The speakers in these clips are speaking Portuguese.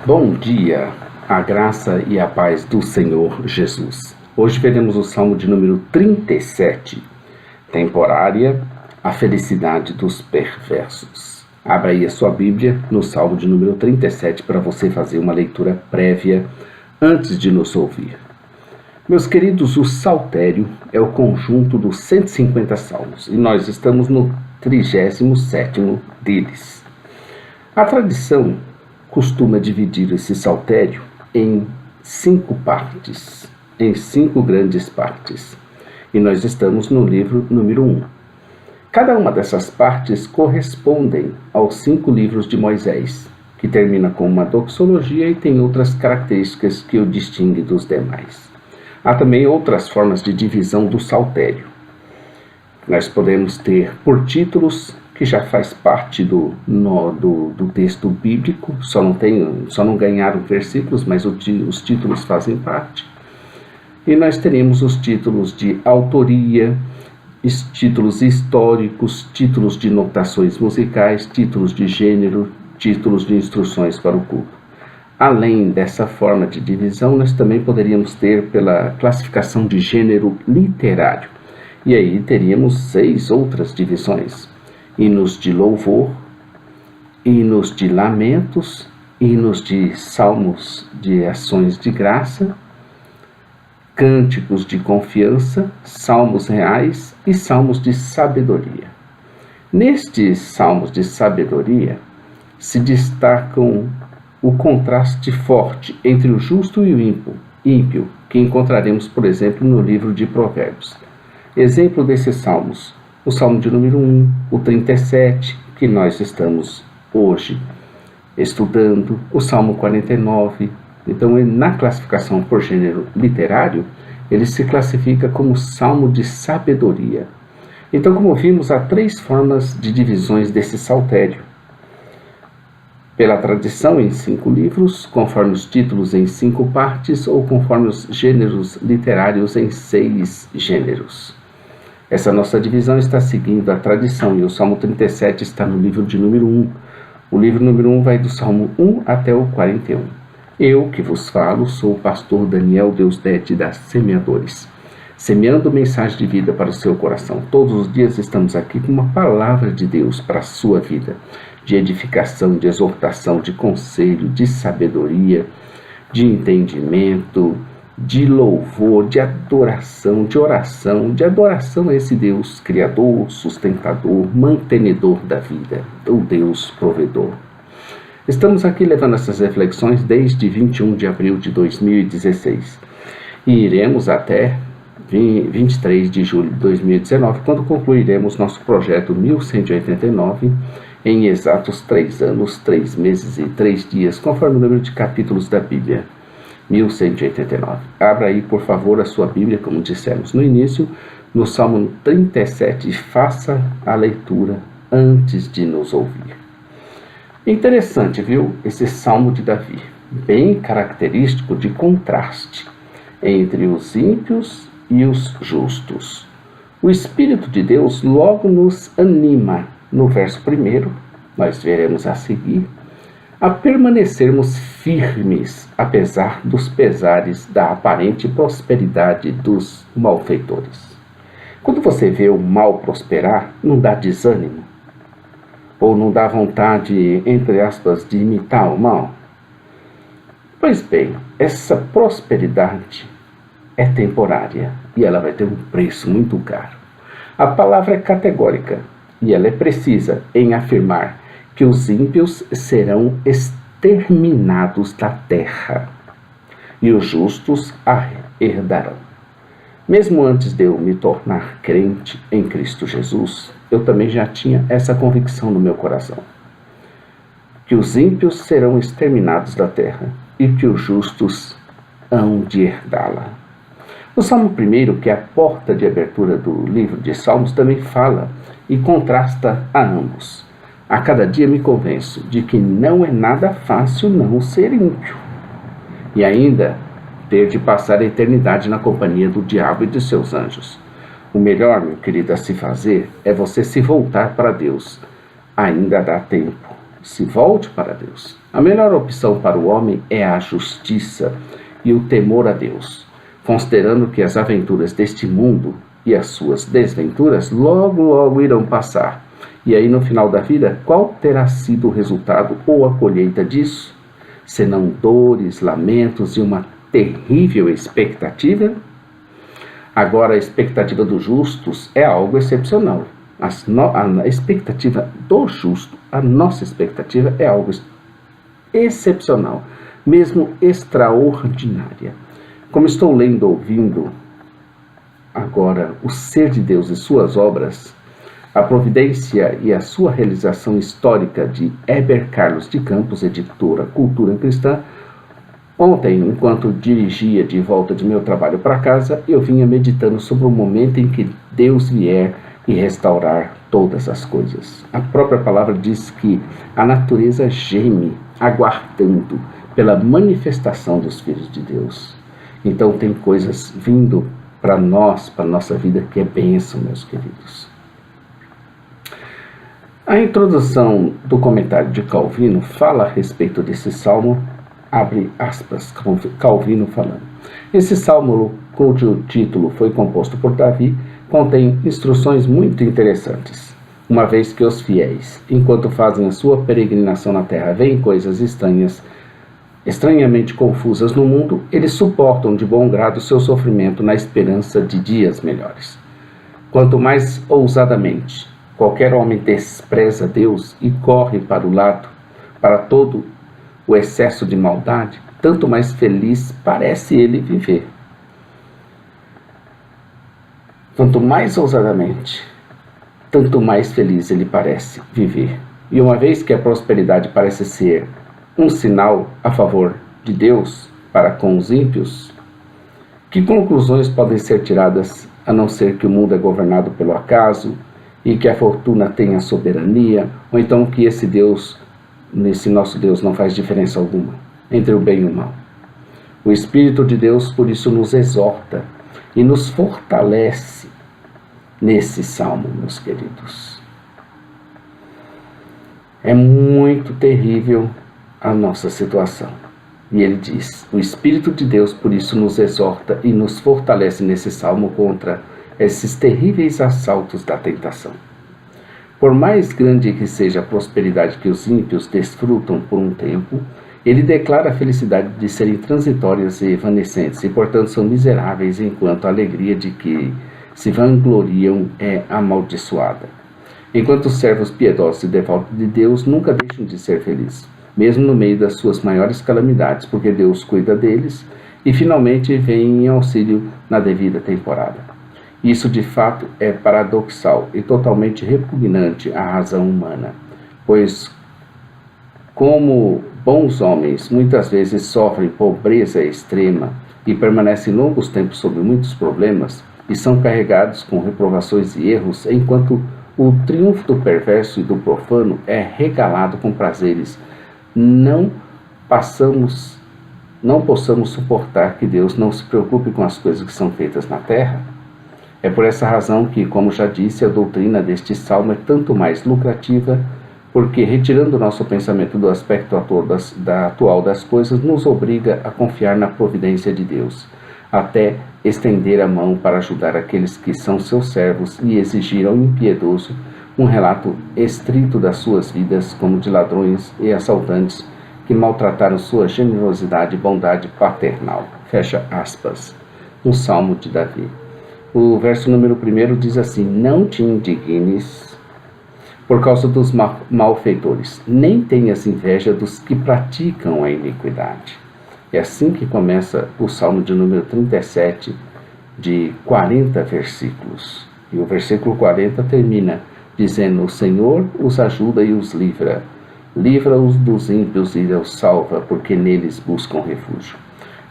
Bom dia, a graça e a paz do Senhor Jesus. Hoje veremos o Salmo de número 37, temporária, a felicidade dos perversos. Abra aí a sua Bíblia no Salmo de número 37 para você fazer uma leitura prévia antes de nos ouvir. Meus queridos, o Saltério é o conjunto dos 150 salmos e nós estamos no 37º deles. A tradição costuma dividir esse saltério em 5 partes, em 5 grandes partes. E nós estamos no livro número 1. Cada uma dessas partes correspondem aos 5 livros de Moisés, que termina com uma doxologia e tem outras características que o distinguem dos demais. Há também outras formas de divisão do saltério. Nós podemos ter por títulos, que já faz parte do texto bíblico, só não ganharam versículos, mas os títulos fazem parte. E nós teremos os títulos de autoria, títulos históricos, títulos de notações musicais, títulos de gênero, títulos de instruções para o culto. Além dessa forma de divisão, nós também poderíamos ter pela classificação de gênero literário. E aí teríamos 6 outras divisões: hinos de louvor, hinos de lamentos, hinos de salmos de ações de graça, cânticos de confiança, salmos reais e salmos de sabedoria. Nestes salmos de sabedoria se destacam o contraste forte entre o justo e o ímpio, que encontraremos, por exemplo, no livro de Provérbios. Exemplo desses salmos: o Salmo de número 1, o 37, que nós estamos hoje estudando, o Salmo 49. Então, na classificação por gênero literário, ele se classifica como Salmo de sabedoria. Então, como vimos, há 3 formas de divisões desse saltério. Pela tradição, em 5 livros, conforme os títulos em 5 partes, ou conforme os gêneros literários em 6 gêneros. Essa nossa divisão está seguindo a tradição e o Salmo 37 está no livro de número 1. O livro número 1 vai do Salmo 1 até o 41. Eu que vos falo sou o pastor Daniel Deusdete da Semeadores, semeando mensagem de vida para o seu coração. Todos os dias estamos aqui com uma palavra de Deus para a sua vida, de edificação, de exortação, de conselho, de sabedoria, de entendimento, de louvor, de adoração, de oração, de adoração a esse Deus criador, sustentador, mantenedor da vida, o Deus provedor. Estamos aqui levando essas reflexões desde 21 de abril de 2016 e iremos até 23 de julho de 2019, quando concluiremos nosso projeto 1189 em exatos 3 anos, 3 meses e 3 dias, conforme o número de capítulos da Bíblia. 1189. Abra aí, por favor, a sua Bíblia, como dissemos no início, no Salmo 37, e faça a leitura antes de nos ouvir. Interessante, viu? Esse Salmo de Davi, bem característico de contraste entre os ímpios e os justos. O Espírito de Deus logo nos anima, no verso 1, nós veremos a seguir, a permanecermos firmes, apesar dos pesares da aparente prosperidade dos malfeitores. Quando você vê o mal prosperar, não dá desânimo? Ou não dá vontade, entre aspas, de imitar o mal? Pois bem, essa prosperidade é temporária e ela vai ter um preço muito caro. A palavra é categórica e ela é precisa em afirmar que os ímpios serão exterminados da terra e os justos a herdarão. Mesmo antes de eu me tornar crente em Cristo Jesus, eu também já tinha essa convicção no meu coração, que os ímpios serão exterminados da terra e que os justos hão de herdá-la. O Salmo 1, que é a porta de abertura do livro de Salmos, também fala e contrasta a ambos. A cada dia me convenço de que não é nada fácil não ser ímpio e ainda ter de passar a eternidade na companhia do diabo e de seus anjos. O melhor, meu querido, a se fazer é você se voltar para Deus. Ainda dá tempo se volte para Deus. A melhor opção para o homem é a justiça e o temor a Deus, considerando que as aventuras deste mundo e as suas desventuras logo irão passar. E aí, no final da vida, qual terá sido o resultado ou a colheita disso? Senão dores, lamentos e uma terrível expectativa? Agora, a expectativa dos justos é algo excepcional. A expectativa do justo, a nossa expectativa é algo excepcional, mesmo extraordinária. Como estou lendo, ouvindo agora o ser de Deus e suas obras, a providência e a sua realização histórica de Heber Carlos de Campos, editora Cultura Cristã. Ontem, enquanto dirigia de volta de meu trabalho para casa, eu vinha meditando sobre o momento em que Deus vier e restaurar todas as coisas. A própria palavra diz que a natureza geme, aguardando pela manifestação dos filhos de Deus. Então tem coisas vindo para nós, para a nossa vida, que é bênção, meus queridos. A introdução do comentário de Calvino fala a respeito desse salmo, abre aspas, Calvino falando. Esse salmo, cujo título foi composto por Davi, contém instruções muito interessantes, uma vez que os fiéis, enquanto fazem a sua peregrinação na terra, veem coisas estranhamente confusas no mundo, eles suportam de bom grado seu sofrimento na esperança de dias melhores. Quanto mais ousadamente qualquer homem despreza Deus e corre para o lado, para todo o excesso de maldade, tanto mais feliz parece ele viver. Quanto mais ousadamente, tanto mais feliz ele parece viver. E uma vez que a prosperidade parece ser um sinal a favor de Deus para com os ímpios, que conclusões podem ser tiradas a não ser que o mundo é governado pelo acaso e que a fortuna tenha soberania, ou então que esse nosso Deus não faz diferença alguma entre o bem e o mal. O Espírito de Deus, por isso, nos exorta e nos fortalece nesse salmo, meus queridos. É muito terrível a nossa situação. E ele diz, o Espírito de Deus, por isso, nos exorta e nos fortalece nesse salmo contra esses terríveis assaltos da tentação. Por mais grande que seja a prosperidade que os ímpios desfrutam por um tempo, ele declara a felicidade de serem transitórias e evanescentes, e portanto são miseráveis, enquanto a alegria de que se vangloriam é amaldiçoada. Enquanto os servos piedosos e devotos de Deus nunca deixam de ser felizes, mesmo no meio das suas maiores calamidades, porque Deus cuida deles e finalmente vem em auxílio na devida temporada. Isso de fato é paradoxal e totalmente repugnante à razão humana, pois como bons homens muitas vezes sofrem pobreza extrema e permanecem longos tempos sob muitos problemas e são carregados com reprovações e erros, enquanto o triunfo do perverso e do profano é regalado com prazeres, não possamos suportar que Deus não se preocupe com as coisas que são feitas na terra. É por essa razão que, como já disse, a doutrina deste salmo é tanto mais lucrativa, porque, retirando o nosso pensamento do aspecto atual das coisas, nos obriga a confiar na providência de Deus, até estender a mão para ajudar aqueles que são seus servos e exigir ao impiedoso um relato estrito das suas vidas, como de ladrões e assaltantes que maltrataram sua generosidade e bondade paternal. Fecha aspas. Um salmo de Davi. O verso número 1 diz assim: não te indignes por causa dos malfeitores, nem tenhas inveja dos que praticam a iniquidade. É assim que começa o salmo de número 37, de 40 versículos. E o versículo 40 termina dizendo: o Senhor os ajuda e os livra. Livra-os dos ímpios e os salva, porque neles buscam refúgio.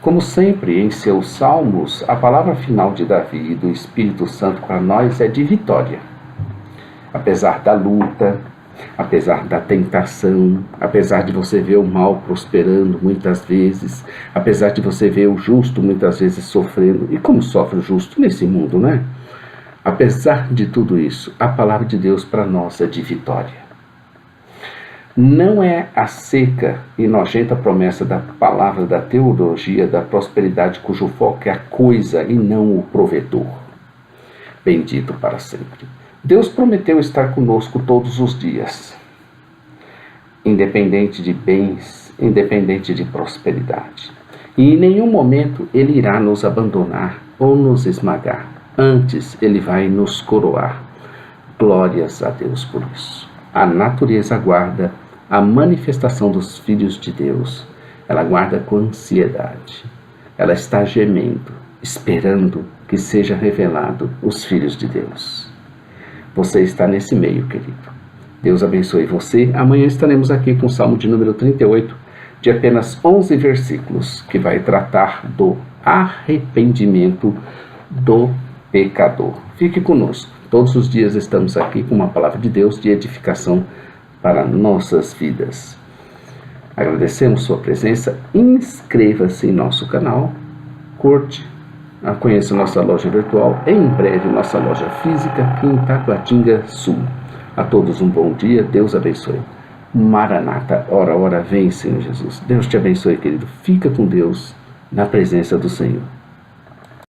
Como sempre em seus salmos, a palavra final de Davi e do Espírito Santo para nós é de vitória. Apesar da luta, apesar da tentação, apesar de você ver o mal prosperando muitas vezes, apesar de você ver o justo muitas vezes sofrendo, e como sofre o justo nesse mundo, né? Apesar de tudo isso, a palavra de Deus para nós é de vitória. Não é a seca e nojenta promessa da palavra da teologia da prosperidade cujo foco é a coisa e não o provedor. Bendito para sempre. Deus prometeu estar conosco todos os dias, independente de bens, independente de prosperidade. E em nenhum momento Ele irá nos abandonar ou nos esmagar. Antes, Ele vai nos coroar. Glórias a Deus por isso. A natureza aguarda a manifestação dos filhos de Deus. Ela aguarda com ansiedade. Ela está gemendo, esperando que seja revelado os filhos de Deus. Você está nesse meio, querido. Deus abençoe você. Amanhã estaremos aqui com o Salmo de número 38, de apenas 11 versículos, que vai tratar do arrependimento do pecador. Fique conosco. Todos os dias estamos aqui com uma palavra de Deus de edificação para nossas vidas. Agradecemos sua presença. Inscreva-se em nosso canal. Curte. Conheça nossa loja virtual. Em breve, nossa loja física aqui em Taguatinga Sul. A todos um bom dia. Deus abençoe. Maranata, ora, ora, vem, Senhor Jesus. Deus te abençoe, querido. Fica com Deus na presença do Senhor.